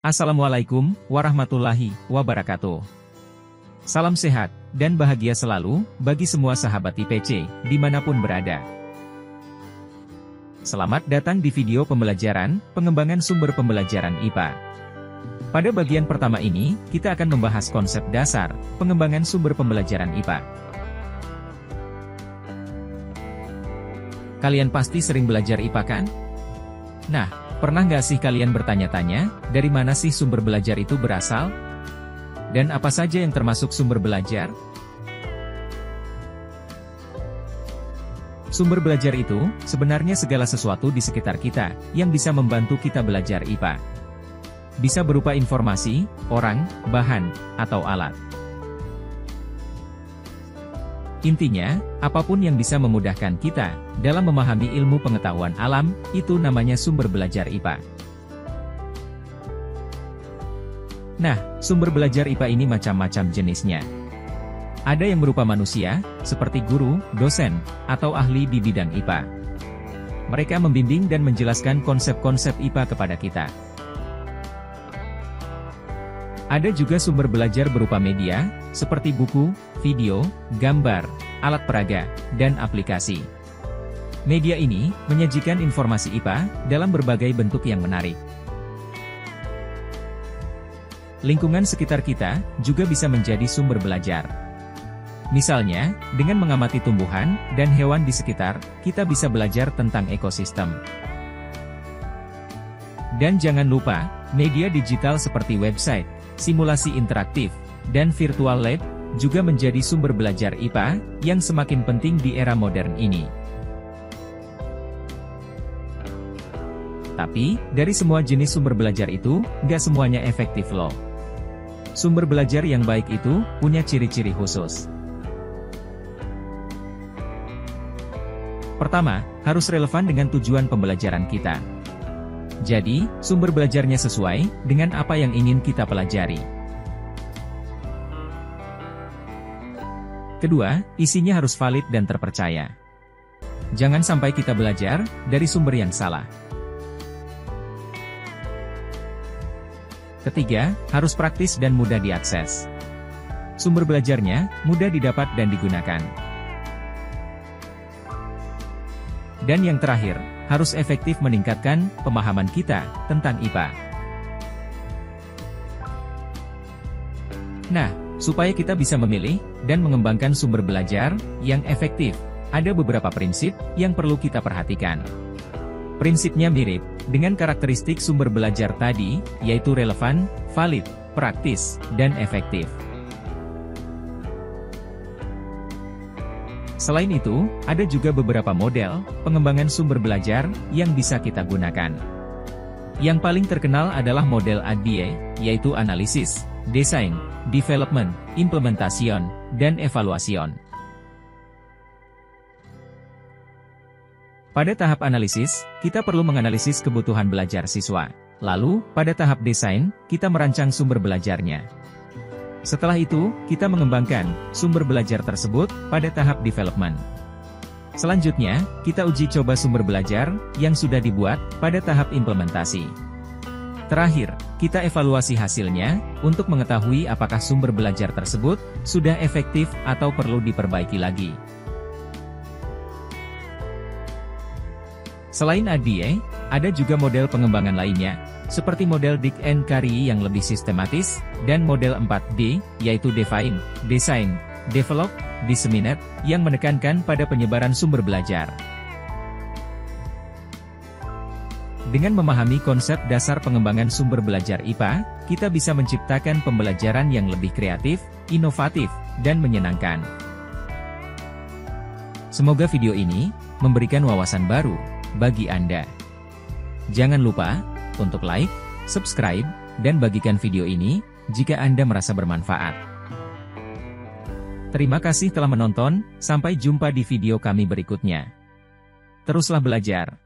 Assalamualaikum warahmatullahi wabarakatuh. Salam sehat dan bahagia selalu bagi semua sahabat IPC dimanapun berada. Selamat datang di video pembelajaran pengembangan sumber pembelajaran IPA. Pada bagian pertama ini, kita akan membahas konsep dasar pengembangan sumber pembelajaran IPA. Kalian pasti sering belajar IPA kan? Nah, pernah nggak sih kalian bertanya-tanya, dari mana sih sumber belajar itu berasal? Dan apa saja yang termasuk sumber belajar? Sumber belajar itu, sebenarnya segala sesuatu di sekitar kita, yang bisa membantu kita belajar IPA. Bisa berupa informasi, orang, bahan, atau alat. Intinya, apapun yang bisa memudahkan kita dalam memahami ilmu pengetahuan alam, itu namanya sumber belajar IPA. Nah, sumber belajar IPA ini macam-macam jenisnya. Ada yang berupa manusia, seperti guru, dosen, atau ahli di bidang IPA. Mereka membimbing dan menjelaskan konsep-konsep IPA kepada kita. Ada juga sumber belajar berupa media, seperti buku, video, gambar, alat peraga, dan aplikasi. Media ini menyajikan informasi IPA dalam berbagai bentuk yang menarik. Lingkungan sekitar kita juga bisa menjadi sumber belajar. Misalnya, dengan mengamati tumbuhan dan hewan di sekitar, kita bisa belajar tentang ekosistem. Dan jangan lupa, media digital seperti website, simulasi interaktif, dan virtual lab, juga menjadi sumber belajar IPA, yang semakin penting di era modern ini. Tapi, dari semua jenis sumber belajar itu, nggak semuanya efektif loh. Sumber belajar yang baik itu, punya ciri-ciri khusus. Pertama, harus relevan dengan tujuan pembelajaran kita. Jadi, sumber belajarnya sesuai dengan apa yang ingin kita pelajari. Kedua, isinya harus valid dan terpercaya. Jangan sampai kita belajar dari sumber yang salah. Ketiga, harus praktis dan mudah diakses. Sumber belajarnya mudah didapat dan digunakan. Dan yang terakhir, harus efektif meningkatkan pemahaman kita tentang IPA. Nah, supaya kita bisa memilih dan mengembangkan sumber belajar yang efektif, ada beberapa prinsip yang perlu kita perhatikan. Prinsipnya mirip dengan karakteristik sumber belajar tadi, yaitu relevan, valid, praktis, dan efektif. Selain itu, ada juga beberapa model pengembangan sumber belajar yang bisa kita gunakan. Yang paling terkenal adalah model ADDIE, yaitu analisis, desain, development, implementation, dan evaluation. Pada tahap analisis, kita perlu menganalisis kebutuhan belajar siswa. Lalu, pada tahap desain, kita merancang sumber belajarnya. Setelah itu, kita mengembangkan sumber belajar tersebut pada tahap development. Selanjutnya, kita uji coba sumber belajar yang sudah dibuat pada tahap implementasi. Terakhir, kita evaluasi hasilnya untuk mengetahui apakah sumber belajar tersebut sudah efektif atau perlu diperbaiki lagi. Selain ADDIE, ada juga model pengembangan lainnya, seperti model Dick and Carey yang lebih sistematis, dan model 4D, yaitu Define, Design, Develop, Disseminate, yang menekankan pada penyebaran sumber belajar. Dengan memahami konsep dasar pengembangan sumber belajar IPA, kita bisa menciptakan pembelajaran yang lebih kreatif, inovatif, dan menyenangkan. Semoga video ini memberikan wawasan baru bagi Anda. Jangan lupa untuk like, subscribe, dan bagikan video ini jika Anda merasa bermanfaat. Terima kasih telah menonton, sampai jumpa di video kami berikutnya. Teruslah belajar.